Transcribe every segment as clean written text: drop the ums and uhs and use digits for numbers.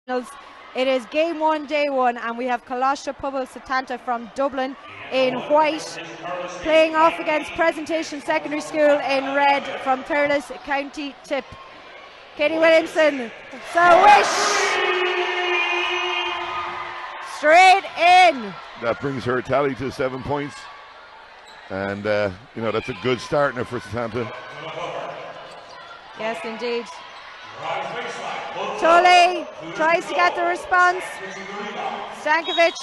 It is game one, day one, and we have Coláiste Pobal Setanta from Dublin in white, playing off against Presentation Secondary School in red from Thurles, County Tip. Katie Williamson, so wish! Straight in! That brings her tally to 7 points. And, that's a good start now for Setanta. Yes, indeed. Tully tries to get the response. Stankovic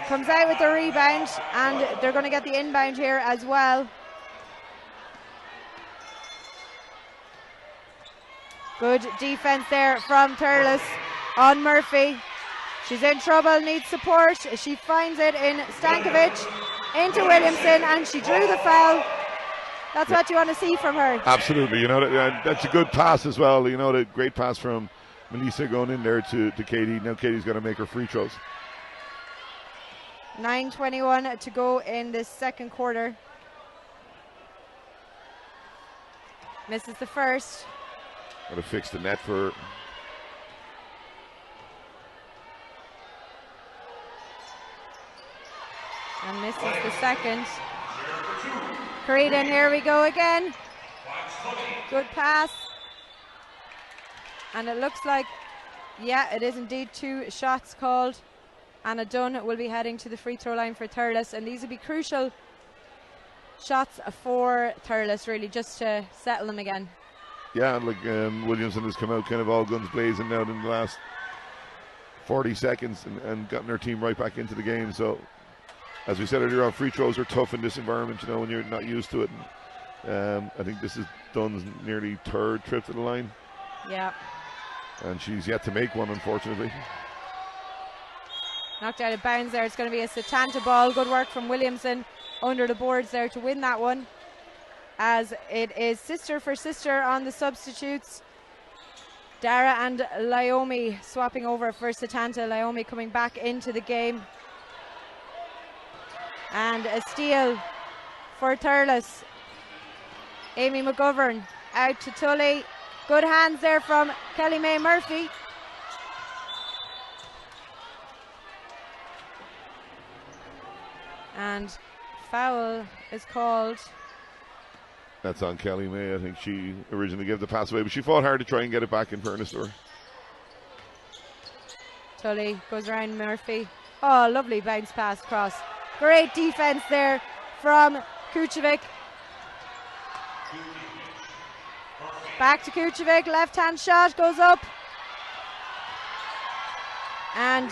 comes out with the rebound, and they're going to get the inbound here as well. Good defense there from Thurles on Murphy. She's in trouble, needs support. She finds it in Stankovic into Williamson, and she drew the foul. That's what you want to see from her. Absolutely, that's a good pass as well. The great pass from Milica going in there to Katie. Now Katie's going to make her free throws. 9:21 to go in this second quarter. Misses the first. Got to fix the net for her. And misses the second. Creedon, here we go again. Good pass. And it looks like, yeah, it is indeed 2 shots called. Anna Dunn will be heading to the free throw line for Thurles, and these will be crucial shots for Thurles, really, just to settle them again. Yeah, Williamson has come out kind of all guns blazing now in the last 40 seconds and gotten her team right back into the game. So, as we said earlier on, free throws are tough in this environment, when you're not used to it. I think this is Dunn's nearly 3rd trip to the line. Yeah. And she's yet to make one, unfortunately. Knocked out of bounds there. It's going to be a Setanta ball. Good work from Williamson under the boards there to win that one. As it is sister for sister on the substitutes. Dara and Lyomi swapping over for Setanta. Lyomi coming back into the game. And a steal for Thurles. Amy McGovern out to Tully. Good hands there from Kelly May Murphy. And foul is called. That's on Kelly May. I think she originally gave the pass away, but she fought hard to try and get it back, in fairness to her. Tully goes around Murphy. Oh, lovely bounce pass across. Great defense there from Kucevic. Back to Kucevic, left-hand shot goes up. And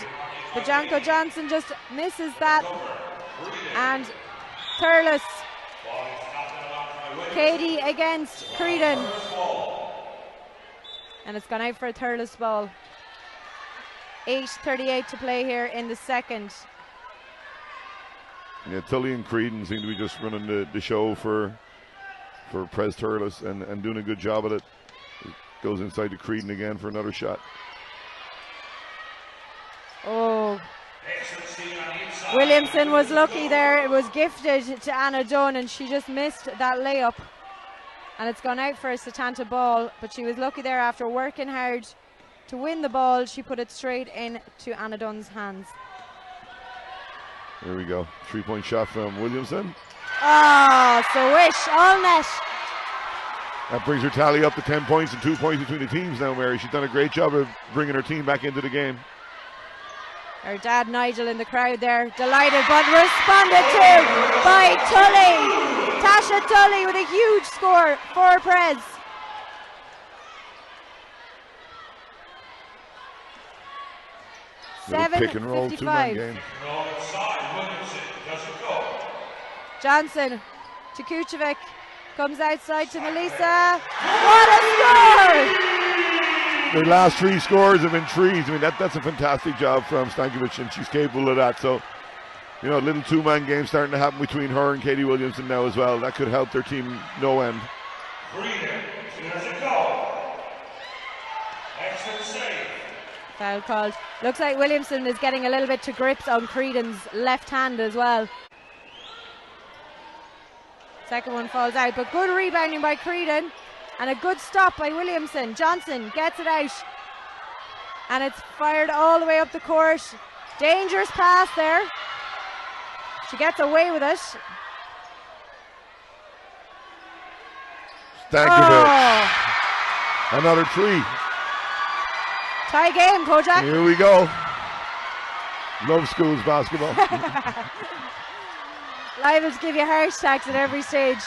Bajanko Johnson just misses that. And Thurles. Katie against Creedon. And it's gone out for a Thurles ball. 8:38 to play here in the second. Yeah, Tully and Creedon seem to be just running the show for Pres Thurles and doing a good job at it. It goes inside to Creedon again for another shot. Oh. Williamson was lucky there. It was gifted to Anna Dunn, and she just missed that layup. And it's gone out for a Setanta ball, but she was lucky there after working hard to win the ball. She put it straight into Anna Dunn's hands. There we go. 3-point shot from Williamson. Oh, so wish, all net. That brings her tally up to 10 points and 2 points between the teams now, Mary. She's done a great job of bringing her team back into the game. Her dad, Nigel, in the crowd there, delighted, but responded to by Tully. Tasha Tully with a huge score for Pres. Pick and roll 2-man game. Johnson to Kucevic, comes outside to Melissa. What a score! Their last 3 scores have been threes. I mean, that's a fantastic job from Stankovic, and she's capable of that. So, a little 2-man game starting to happen between her and Katie Williamson now as well. That could help their team no end. Foul called. Looks like Williamson is getting a little bit to grips on Creedon's left hand as well. Second one falls out, but good rebounding by Creedon. And a good stop by Williamson. Johnson gets it out And it's fired all the way up the court. Dangerous pass there. She gets away with it. Stankovic. Another three. Tie game, Kojak. Here we go. Love schools basketball. Liable to give you heart attacks at every stage.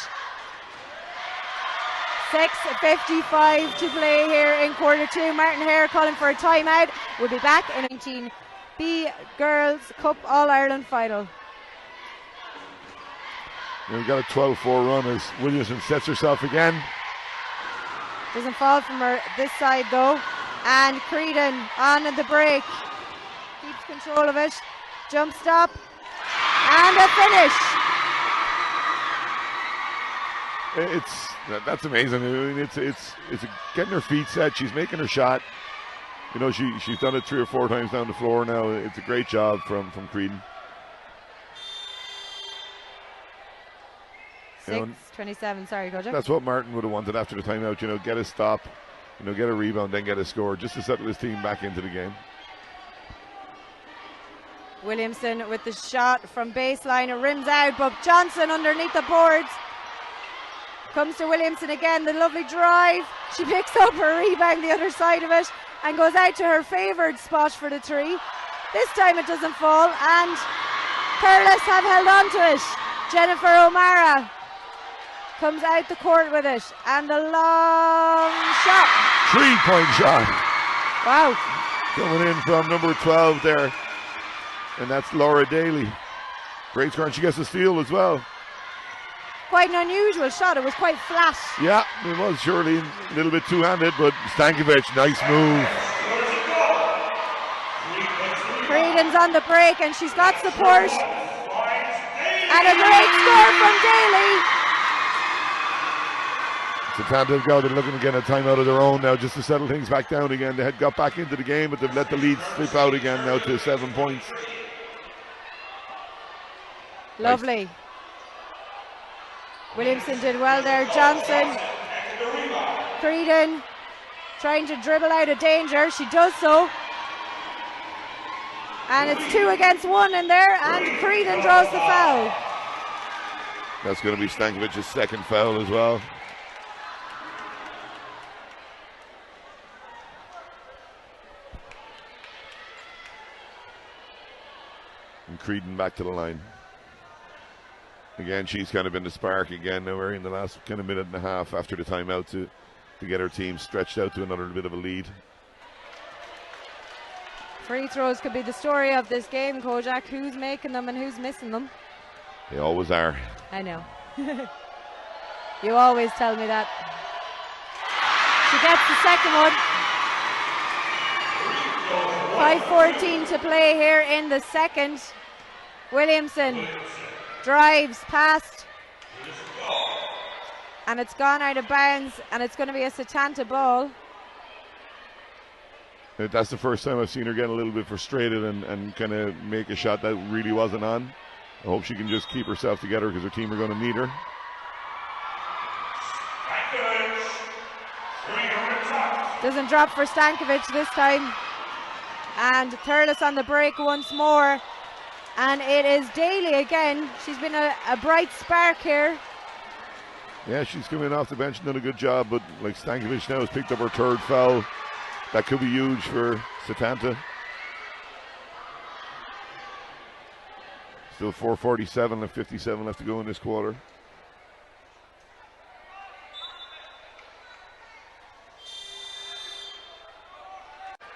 6:55 to play here in quarter two. Martin Hare calling for a timeout. We'll be back in 19B Girls Cup All-Ireland final. We've got a 12-4 run as Williamson sets herself again. Doesn't fall from her this side though. And Creedon on the break. Keeps control of it. Jump stop. And a finish. That's amazing. I mean, it's getting her feet set. She's making her shot. You know, she's done it 3 or 4 times down the floor now. It's a great job from Creedon. 6:27. Sorry, Kojak. That's what Martin would have wanted after the timeout. You know, get a stop, you know, get a rebound, then get a score, just to settle his team back into the game. Williamson with the shot from baseline. It rims out, but Johnson underneath the boards. Comes to Williamson again, the lovely drive. She picks up her rebound the other side of it and goes out to her favoured spot for the three. This time it doesn't fall, and Careless have held on to it. Jennifer O'Mara comes out the court with it, and a long shot. 3-point shot. Wow. Coming in from number 12 there, and that's Laura Daly. Great score, and she gets a steal as well. Quite an unusual shot. It was quite flat. Yeah, it was surely a little bit two-handed, but Stankovic, nice move. Creedon's on the break, and she's got support. And a great score from Daly. Setanta have got, they're looking to get a timeout of their own now just to settle things back down again. They had got back into the game, but they've let the lead slip out again now to 7 points. Lovely. Nice. Williamson did well there. Johnson. Creedon trying to dribble out of danger. She does so. And it's 2 against 1 in there, and Creedon draws the foul. That's going to be Stankovic's second foul as well. And Creedon back to the line. Again, she's kind of been the spark again now, in the last kind of minute and a half after the timeout to get her team stretched out to another bit of a lead. Free throws could be the story of this game, Kojak. Who's making them and who's missing them? They always are. I know. You always tell me that. She gets the second one. 5:14 to play here in the second. Williamson drives past, and it's gone out of bounds, and it's going to be a Setanta ball. That's the first time I've seen her get a little bit frustrated and kind of make a shot that really wasn't on. I hope she can just keep herself together because her team are going to need her. Doesn't drop for Stankovic this time. And Thurles on the break once more. And it is Daly again. She's been a bright spark here. Yeah, she's coming off the bench and done a good job, but like Stankovic now has picked up her 3rd foul. That could be huge for Setanta. Still 4:47 and 57 left to go in this quarter.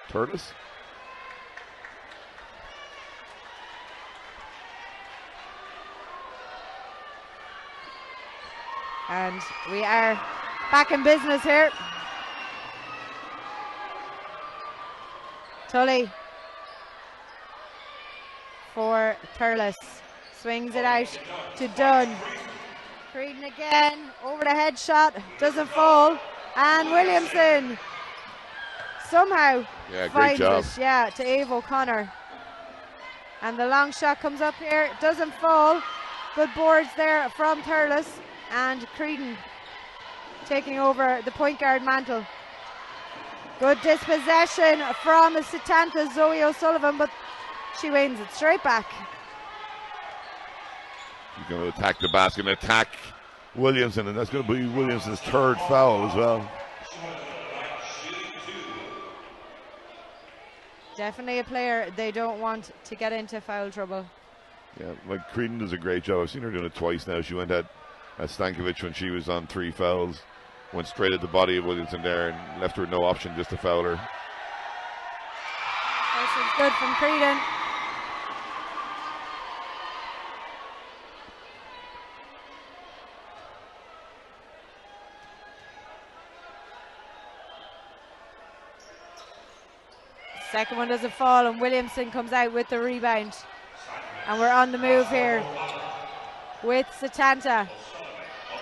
Thurles. And we are back in business here. Tully for Thurles. Swings it out to Dunn. Creedon again, over the head shot, doesn't fall. And Williamson somehow finds it, to Ave O'Connor. And the long shot comes up here, doesn't fall. Good boards there from Thurles, and Creedon taking over the point guard mantle. Good dispossession from Setanta Zoe O'Sullivan, but she wins it straight back. She's going to attack the basket and attack Williamson, and that's going to be Williamson's third foul as well. Definitely a player they don't want to get into foul trouble. Yeah, like Creedon does a great job. I've seen her doing it twice now. She went at Stankovic when she was on 3 fouls. Went straight at the body of Williamson there and left her no option just to foul her. This is good from Creedon. Second one doesn't fall, and Williamson comes out with the rebound. And we're on the move here with Setanta.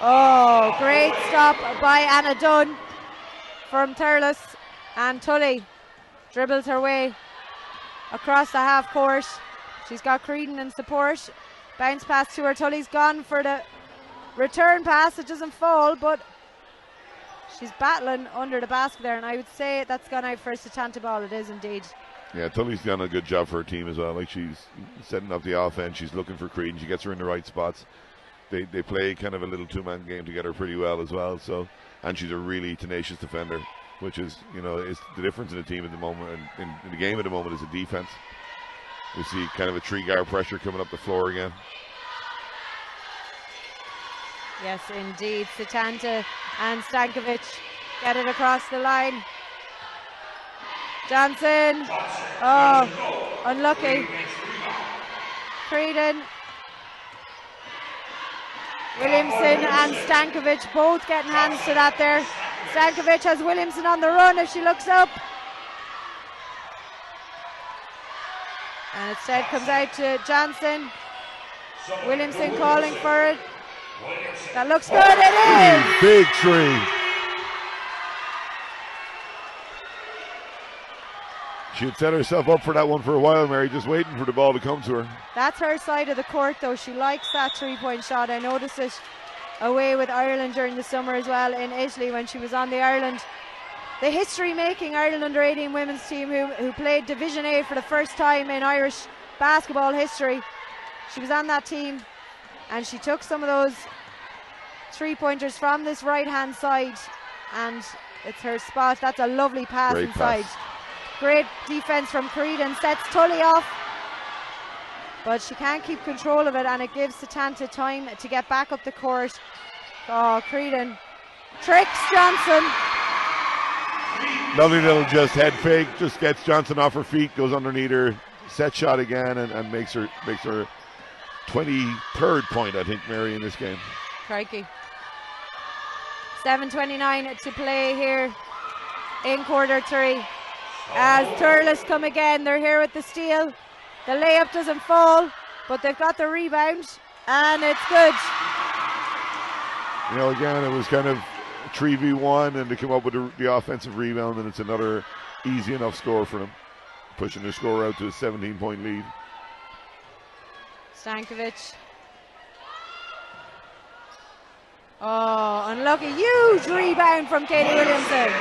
Oh, great stop by Anna Dunn from Thurles, and Tully dribbles her way across the half court. She's got Creedon in support. Bounce pass to her. Tully's gone for the return pass. It doesn't fall, but she's battling under the basket there, and I would say that's gone out for a Setanta ball. It is indeed. Yeah, Tully's done a good job for her team as well. Like, she's setting up the offense. She's looking for Creedon. She gets her in the right spots. They play kind of a little two-man game together pretty well as well. So, and she's a really tenacious defender, which is, you know, is the difference in the team at the moment. And in the game at the moment is the defense. We see kind of a 3-guard pressure coming up the floor again. Yes, indeed. Setanta and Stankovic get it across the line. Johnson. Oh, unlucky. Creedon. Williamson and Stankovic both getting hands to that there. Stankovic has Williamson on the run if she looks up. And instead comes out to Johnson. Williamson calling for it. That looks good, it is! Big three. She had set herself up for that one for a while, Mary, just waiting for the ball to come to her. That's her side of the court, though. She likes that 3-point shot. I noticed it away with Ireland during the summer as well in Italy when she was on the history-making Ireland under-18 women's team who played Division A for the first time in Irish basketball history. She was on that team, and she took some of those 3-pointers from this right-hand side, and it's her spot. That's a lovely pass. Great inside. Pass. Great defense from Creedon, sets Tully off, but she can't keep control of it, and it gives Setanta time to get back up the court. Oh, Creedon tricks Johnson. Lovely little just head fake, just gets Johnson off her feet, goes underneath her, set shot again, and makes her 23rd point, I think, Mary, in this game. Crikey. 7:29 to play here in quarter 3. As Thurles come again, they're here with the steal. The layup doesn't fall, but they've got the rebound, and it's good. You know, again, it was kind of 3v1, and they come up with the offensive rebound, and it's another easy enough score for them, pushing their score out to a 17-point lead. Stankovic. Oh, unlucky. Huge rebound from Katie Williamson.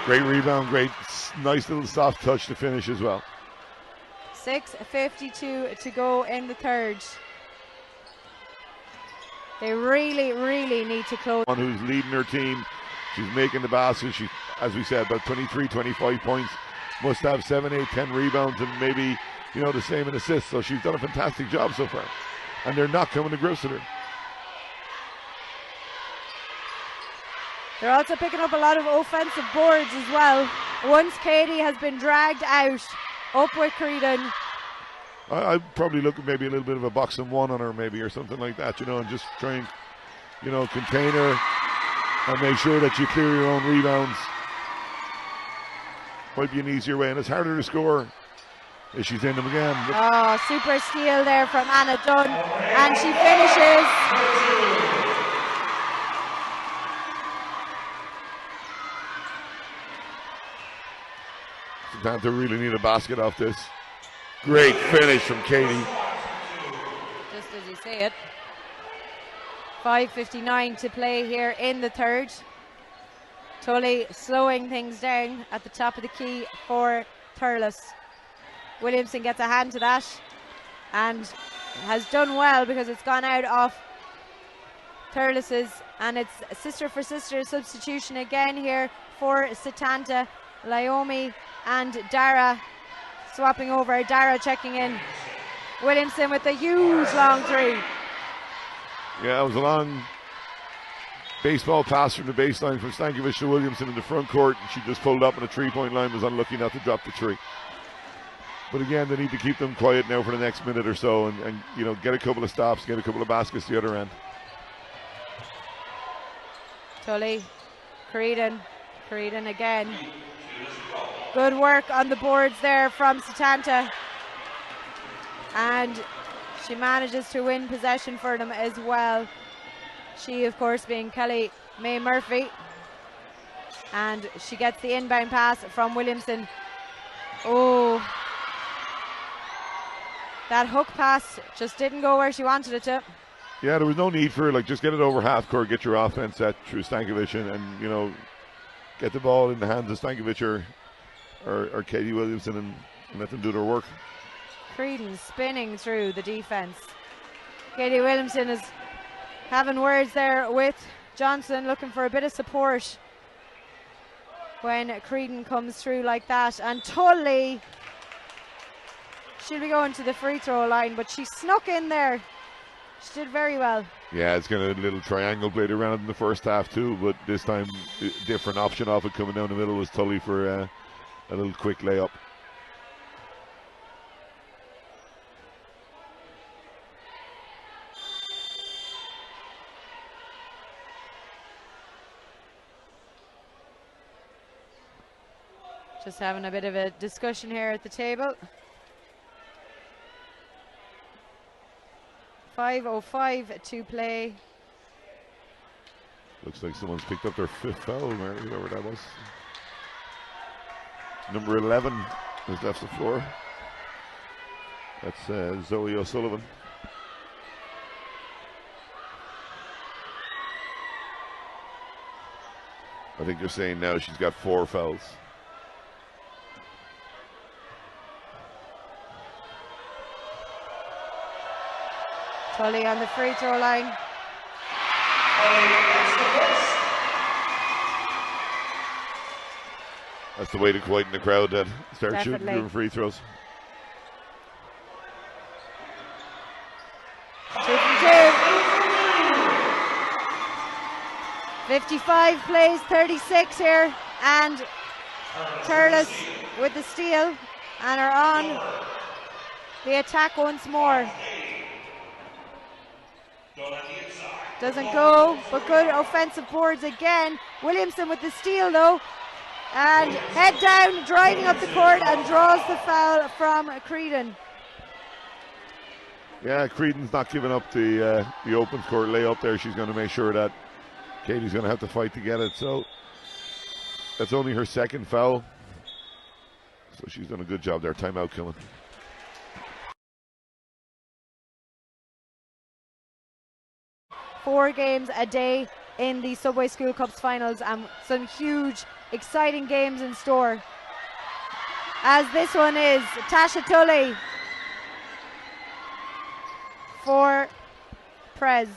Great rebound, great, nice little soft touch to finish as well. 6:52 to go in the third. They really, really need to close. One who's leading her team, she's making the basket. She, as we said, about 23, 25 points. Must have 7, 8, 10 rebounds, and maybe, you know, the same in assists. So she's done a fantastic job so far, and they're not coming to grips with her. They're also picking up a lot of offensive boards as well. Once Katie has been dragged out, up with Creedon. I'd probably look at maybe a little bit of a box and one on her, maybe, or something like that, you know, and just try and, you know, contain her and make sure that you clear your own rebounds. Might be an easier way, and it's harder to score if she's in them again. Oh, super steal there from Anna Dunn, and she finishes. They really need a basket off this. Great finish from Katie. Just as you say it. 5:59 to play here in the third. Tully slowing things down at the top of the key for Thurles. Williamson gets a hand to that and has done well because it's gone out off Thurles's, and it's sister for sister substitution again here for Setanta. Lyomi and Dara swapping over. Dara checking in. Williamson with a huge long three. Yeah, it was a long baseball pass from the baseline from Stankovic to Williamson in the front court. She just pulled up on the 3-point line, was unlucky not to drop the three. But again, they need to keep them quiet now for the next minute or so and you know, get a couple of stops, get a couple of baskets the other end. Tully, Creedon again. Good work on the boards there from Setanta. And she manages to win possession for them as well. She, of course, being Kelly May Murphy. And she gets the inbound pass from Williamson. Oh, that hook pass just didn't go where she wanted it to. Yeah, there was no need for it. Like, just get it over half court, get your offense set through Stankovic and you know, get the ball in the hands of Stankovic or Katie Williamson and let them do their work. Creedon spinning through the defense. Katie Williamson is having words there with Johnson, looking for a bit of support when Creedon comes through like that. And Tully, she'll be going to the free throw line, but she snuck in there. She did very well. Yeah, it's got a little triangle played around in the first half too, but this time a different option off it coming down the middle was Tully for a little quick layup. Just having a bit of a discussion here at the table. 5:05 to play. Looks like someone's picked up their fifth foul, Mary, whoever that was. Number 11 has left the floor. That's Zoe O'Sullivan. I think they're saying now she's got 4 fouls. Tully on the free throw line. That's the way to quieten the crowd, that start Definitely. shooting doing free throws. 2 from 2. 55 plays 36 here, and Thurles with the steal and are on the attack once more. Doesn't go, but good offensive boards again. Williamson with the steal though, and head down, driving up the court, and draws the foul from Creedon. Yeah, Creedon's not giving up the open court layup there. She's going to make sure that Katie's going to have to fight to get it. So that's only her second foul. So she's done a good job there. Timeout coming. Four games a day in the Subway School Cups finals, and some huge, exciting games in store. As this one is Tasha Tully for Prez.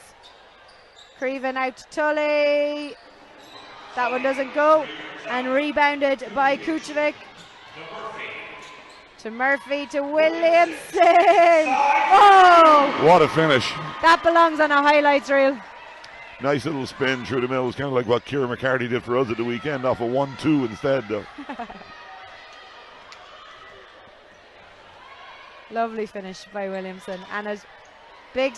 Creven out to Tully. That one doesn't go, and rebounded by Kucevic. To Murphy, to Williamson. Oh! What a finish. That belongs on a highlights reel. Nice little spin through the middle. It's kind of like what Kira McCarthy did for us at the weekend, off a 1-2 instead though. Lovely finish by Williamson, and a big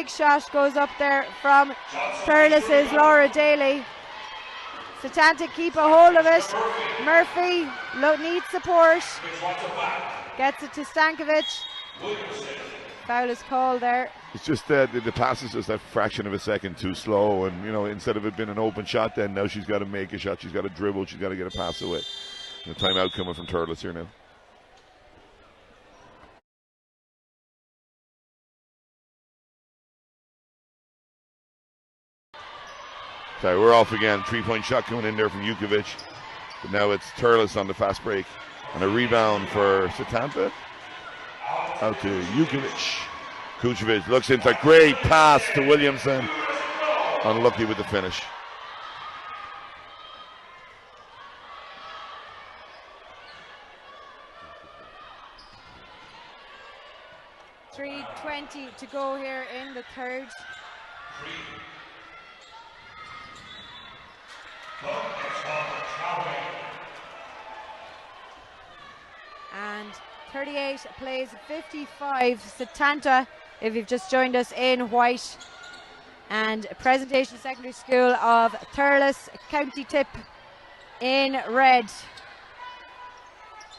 shot goes up there from Thurles' Laura Daly. Setanta keep a hold of it. Murphy needs support. Gets it to Stankovic. Foul is called there. It's just that the pass is just that fraction of a second too slow, and you know, instead of it being an open shot, then now she's got to make a shot, she's got to dribble, she's got to get a pass away. The timeout coming from Thurles here now. Sorry, we're off again. 3-point shot coming in there from Jukovic. But now it's Turles on the fast break. And a rebound for Setanta. Out to Jukovic. Kucevic looks into a great pass to Williamson. Unlucky with the finish. .320 to go here in the third. And 38 plays 55. Setanta, if you've just joined us, in white. And Presentation Secondary School of Thurles, County Tip, in red.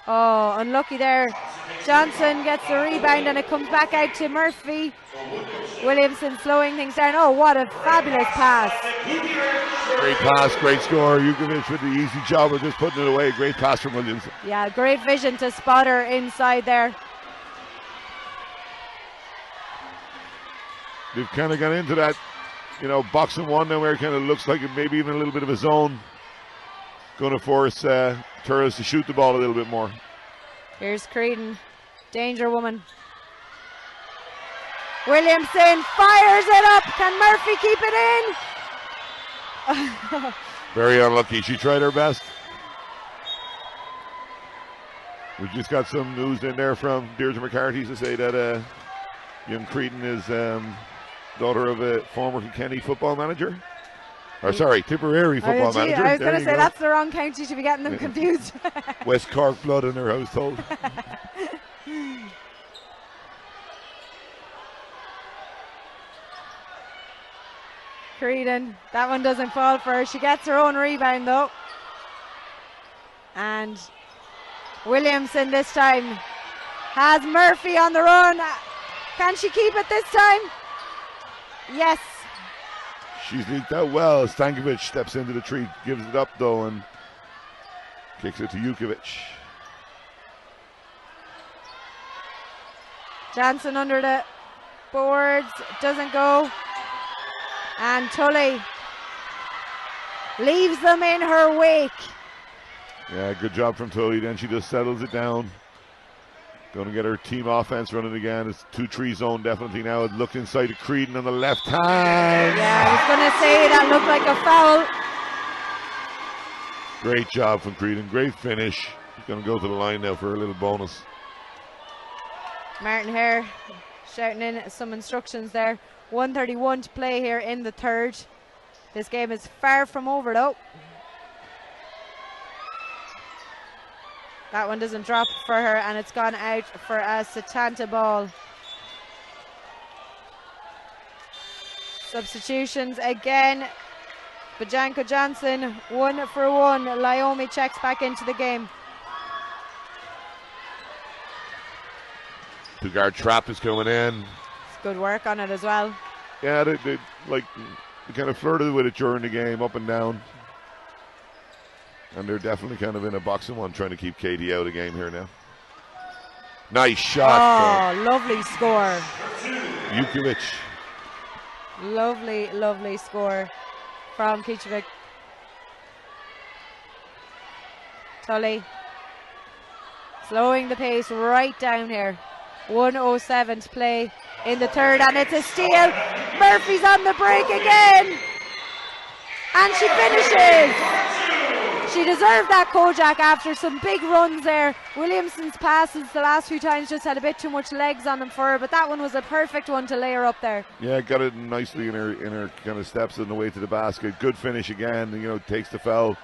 Oh, unlucky there. Johnson gets the rebound and it comes back out to Murphy. Williamson slowing things down. Oh, what a fabulous pass. Great pass, great score. Jukovic with the easy job of just putting it away. Great pass from Williamson. Yeah, great vision to spot her inside there. They've kind of got into that, box and one now where it kind of looks like it maybe even a little bit of a zone. Going to force Turles to shoot the ball a little bit more. Here's Creedon, danger woman. Williamson fires it up. Can Murphy keep it in? Very unlucky. She tried her best. We just got some news in there from Deirdre McCarthy to say that young Creedon is daughter of a former Kilkenny football manager. Or sorry, Tipperary football manager. I was going to say that's the wrong county to be getting them confused. West Cork blood in her, I was told. Creedon, that one doesn't fall for her. She gets her own rebound though. And Williamson this time has Murphy on the run. Can she keep it this time? Yes. She's leaked out well. Stankovic steps into the tree, gives it up though, and kicks it to Jukovic. Johnson under the boards, doesn't go. And Tully leaves them in her wake. Yeah, good job from Tully. Then she just settles it down. Going to get her team offense running again. It's 2-3 zone definitely now. It looked inside to Creedon on the left hand. Yeah, I was going to say that looked like a foul. Great job from Creedon. Great finish. She's going to go to the line now for a little bonus. Martin Hare shouting in some instructions there. 1:31 to play here in the third. This game is far from over though. That one doesn't drop for her and it's gone out for a Setanta ball. Substitutions again. Bajanko Johnson 1 for 1. Lyomi checks back into the game. Two-guard trap is coming in. Good work on it as well. Yeah, they kind of flirted with it during the game, up and down. And they're definitely kind of in a boxing one, trying to keep Katie out of the game here now. Nice shot. Oh, lovely score. Jukovic. Lovely, lovely score from Kucevic. Tully slowing the pace right down here. 1:07 to play in the third, and it's a steal. Murphy's on the break again, and she finishes. She deserved that, Kojak, after some big runs there. Williamson's passes the last few times just had a bit too much legs on them for her, but that one was a perfect one to lay her up there. Yeah, got it nicely in her kind of steps on the way to the basket. Good finish again. Takes the foul.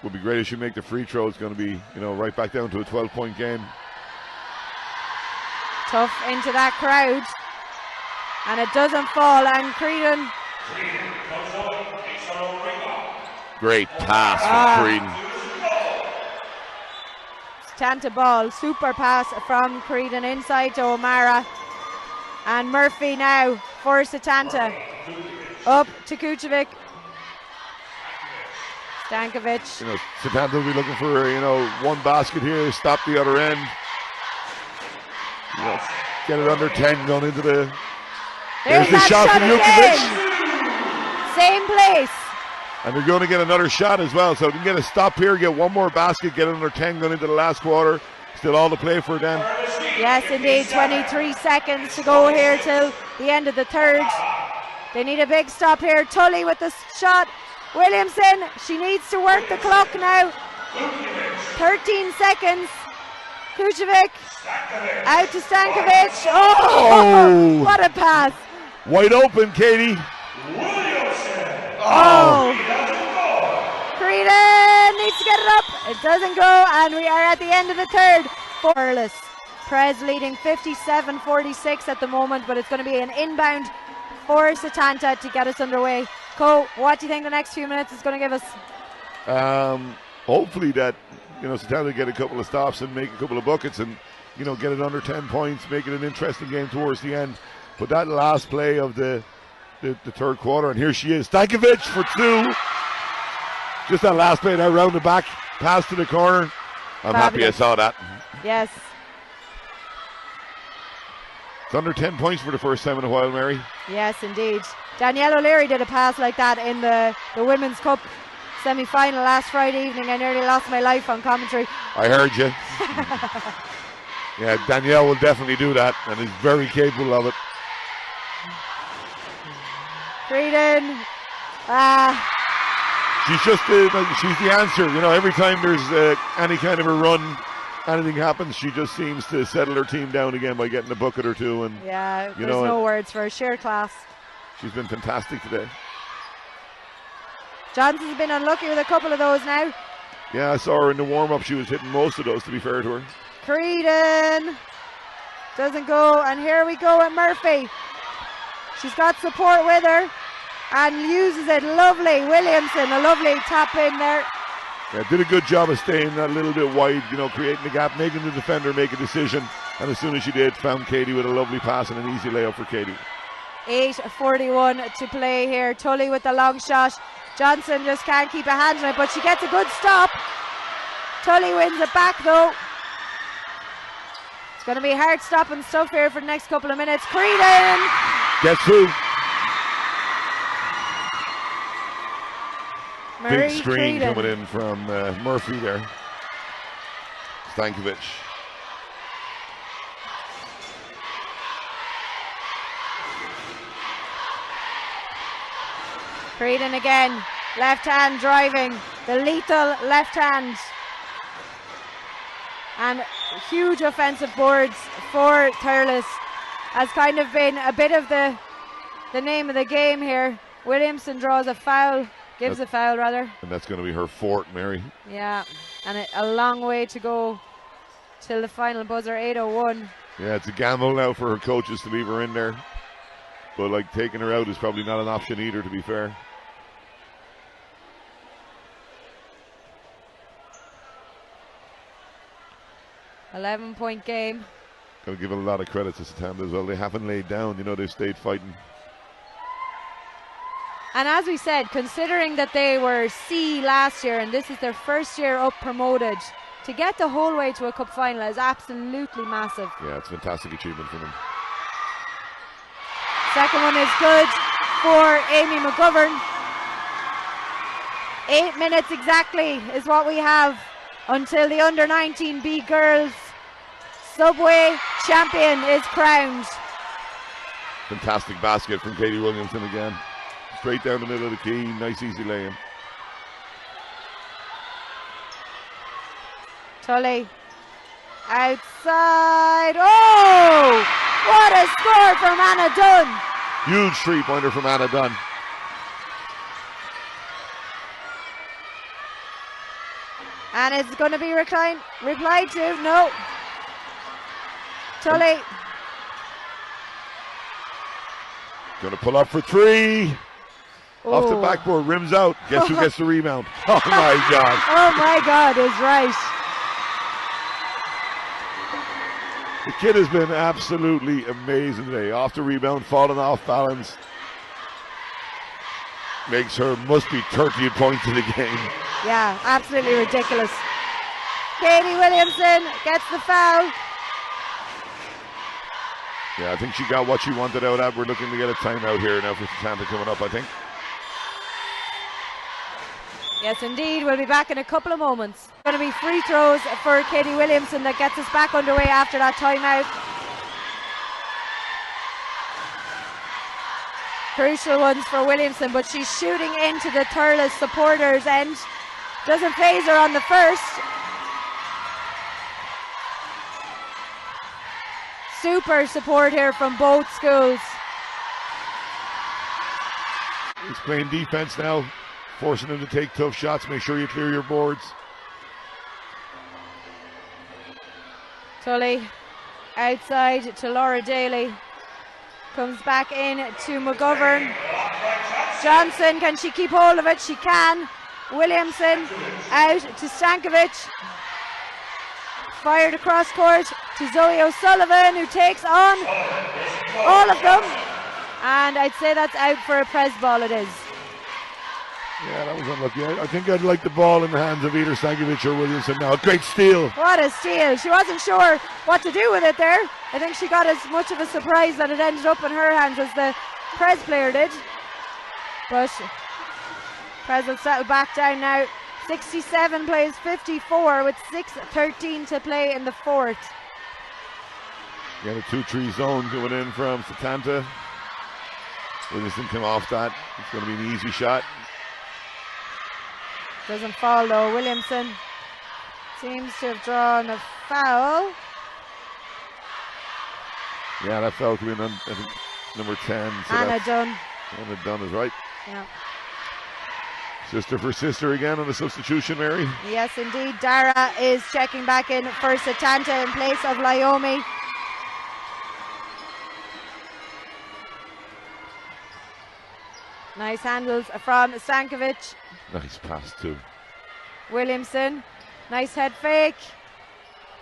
Would be great if she make the free throw. It's going to be right back down to a 12-point game. Tough into that crowd, and it doesn't fall. And Creedon. Great pass from Creedon. Setanta ball, super pass from Creedon inside to O'Mara, and Murphy now for Setanta. Up to Kucevic. Stankovic. Setanta will be looking for one basket here, stop the other end. Get it under 10 going into the... There's the shot from Jukovic. Same place. And they're going to get another shot as well. So they can get a stop here, get one more basket, get another 10 going into the last quarter. Still all to play for them. Yes, indeed. 23 seconds to go here till the end of the third. They need a big stop here. Tully with the shot. Williamson, she needs to work the clock now. 13 seconds. Kucevic out to Stankovic. Oh, what a pass. Wide open, Katie. Oh. Creedon needs to get it up. It doesn't go, and we are at the end of the third. Scoreless. Prez leading 57-46 at the moment, but it's going to be an inbound for Setanta to get us underway. Co, what do you think the next few minutes is going to give us? Hopefully that, Setanta get a couple of stops and make a couple of buckets and, get it under 10 points, make it an interesting game towards the end. But that last play of the third quarter, and here she is, Stankovic for two. Just that last play there, round the back, pass to the corner. I'm happy I saw that. Yes. It's under 10 points for the first time in a while, Mary. Yes, indeed. Danielle O'Leary did a pass like that in the Women's Cup semi-final last Friday evening. I nearly lost my life on commentary. I heard you. Yeah, Danielle will definitely do that and is very capable of it. Creedon. She's the answer. Every time there's any kind of a run, anything happens, she just seems to settle her team down again by getting a bucket or two. And yeah, there's no words for her. Sheer class. She's been fantastic today. Johnson's been unlucky with a couple of those now. Yeah, I saw her in the warm-up. She was hitting most of those, to be fair to her. Creedon doesn't go, and here we go with Murphy. She's got support with her and uses it. Lovely. Williamson, a lovely tap in there. Yeah, did a good job of staying a little bit wide, creating the gap, making the defender make a decision. And as soon as she did, found Katie with a lovely pass and an easy layup for Katie. 8:41 to play here. Tully with the long shot. Johnson just can't keep a hand on it, but she gets a good stop. Tully wins it back though. It's going to be hard stopping stuff here for the next couple of minutes. Creedon! Guess who? Marie Big screen Creedon. coming in from Murphy there. Stankovic. Creedon again, left hand driving, the lethal left hand. And huge offensive boards for Thurles. Has kind of been a bit of the name of the game here. Williamson draws a foul, gives a foul rather. And that's going to be her fourth, Mary. Yeah, and a long way to go till the final buzzer, 8:01. Yeah, it's a gamble now for her coaches to leave her in there. But taking her out is probably not an option either, to be fair. $11-point game. Got to give a lot of credit to Setanta as well. They haven't laid down, they've stayed fighting. And as we said, considering that they were C last year and this is their first year up promoted, to get the whole way to a cup final is absolutely massive. Yeah, it's a fantastic achievement for them. Second one is good for Amy McGovern. 8 minutes exactly is what we have until the under-19 B girls Subway champion is crowned. Fantastic basket from Katie Williamson again. Straight down the middle of the key, nice easy lay-in. Tully outside. Oh! What a score from Anna Dunn. Huge three-pointer from Anna Dunn. And it's going to be replied to. No. Tully. Going to pull up for three. Off the Oh. backboard, rims out. Guess who gets the rebound? Oh my God. Oh my God, is right. The kid has been absolutely amazing today. Off the rebound, falling off balance. Must be 30 points in the game. Yeah, absolutely ridiculous. Katie Williamson gets the foul. Yeah, I think she got what she wanted out of. We're looking to get a timeout here now for Setanta coming up, I think. Yes, indeed. We'll be back in a couple of moments. Going to be free throws for Katie Williamson that gets us back underway after that timeout. Crucial ones for Williamson, but she's shooting into the Thurles supporters' end. Doesn't phase her on the first. Super support here from both schools. He's playing defense now, forcing them to take tough shots. Make sure you clear your boards. Tully outside to Laura Daly. Comes back in to McGovern. Johnson, can she keep hold of it? She can. Williamson out to Stankovic. Fired across court to Zoe O'Sullivan, who takes on all of them. And I'd say that's out for a press ball, it is. Yeah, that was unlucky. I think I'd like the ball in the hands of either Stankovic or Williamson now. Great steal. What a steal. She wasn't sure what to do with it there. I think she got as much of a surprise that it ended up in her hands as the Prez player did. But Prez will settle back down now. 67 plays 54 with 6:13 to play in the fourth. Got a 2-3 zone going in from Satanta. Williamson came off that. It's going to be an easy shot. Doesn't fall though. Williamson seems to have drawn a foul. Yeah, that foul could be on, I think, number 10. So Anna Dunn. Anna Dunn is right. Yeah. Sister for sister again on the substitution, Mary. Yes, indeed. Dara is checking back in for Satanta in place of Lyomi. Nice handles from Stankovic. Nice pass too. Williamson, nice head fake.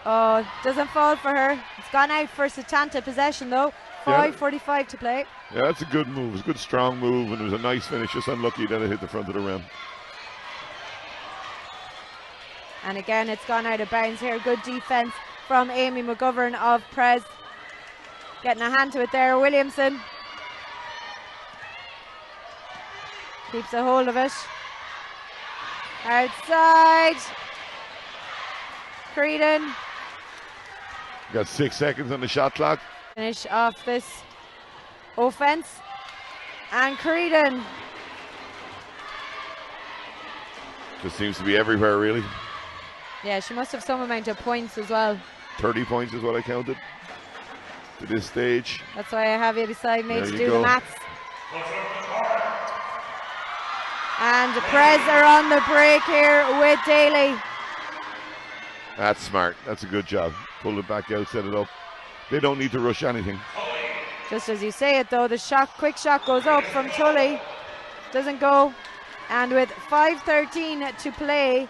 Oh, doesn't fall for her. It's gone out for Satanta possession though. 5:45 to play. Yeah, that's a good move. It's a good strong move, and it was a nice finish. Just unlucky that it hit the front of the rim. And again, it's gone out of bounds here. Good defense from Amy McGovern of Prez. Getting a hand to it there. Williamson keeps a hold of it. Outside. Creedon. Got 6 seconds on the shot clock. Finish off this offense. And Creedon. Just seems to be everywhere, really. Yeah, she must have some amount of points as well. 30 points is what I counted to this stage. That's why I have you beside me There to you do go. the maths. And Prez are on the break here with Daly. That's smart. That's a good job. Pull it back out, set it up. They don't need to rush anything. Just as you say it though, the quick shot goes up from Tully. Doesn't go. And with 5:13 to play,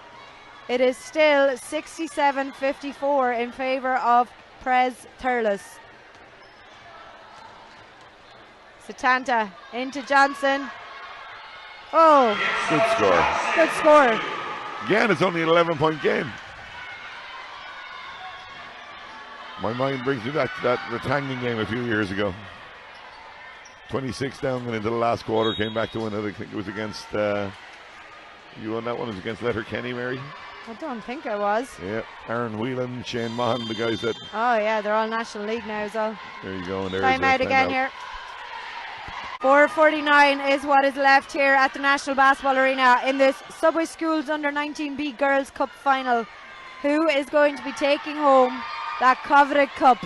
it is still 67-54 in favour of Prez Thurles. Satanta into Johnson. Oh, Good score. good score. Again, it's only an 11-point game. My mind brings me back to that Ratangling game a few years ago. 26 down, went into the last quarter, came back to win it. I think it was against, you won that one, it was against Letterkenny, Mary? I don't think I was. Yeah, Aaron Whelan, Shane Mahan, the guys that... Oh yeah, they're all National League now as well. There you go. And there's Time out again here. 4:49 is what is left here at the National Basketball Arena in this Subway Schools Under 19B Girls Cup final. Who is going to be taking home that coveted cup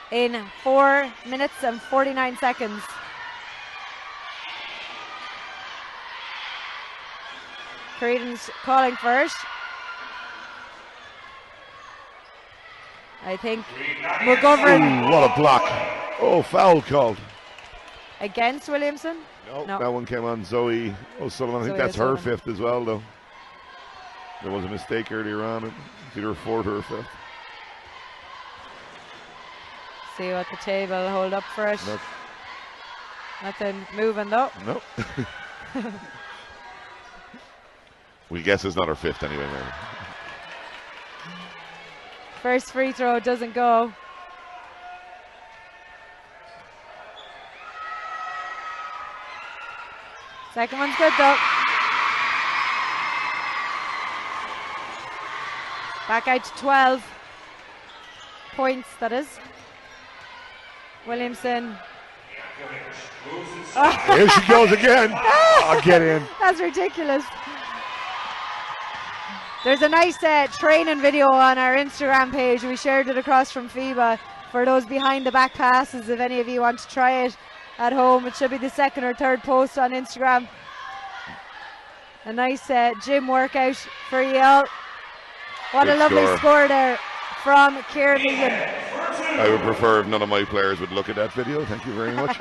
in 4 minutes and 49 seconds? Creedon's calling first. I think McGovern. Ooh, what a block. Oh, foul called. Against Williamson? No, No. that one came on Zoe O'Sullivan. I think Zoe that's her O'Sullivan. fifth as well, though. There was a mistake earlier on. It's either her fourth or her fifth. See what the table hold up for it. Nope. Nothing moving though. Nope. We guess it's not her fifth anyway, Mary. First free throw doesn't go. Second one's good though. Back out to 12 points, that is. Williamson. Here she goes again. Oh, get in. That's ridiculous. There's a nice training video on our Instagram page. We shared it across from FIBA for those behind the back passes. If any of you want to try it at home, it should be the second or third post on Instagram. A nice gym workout for you all. What a lovely score there from Kieran Meegan. I would prefer if none of my players would look at that video. Thank you very much.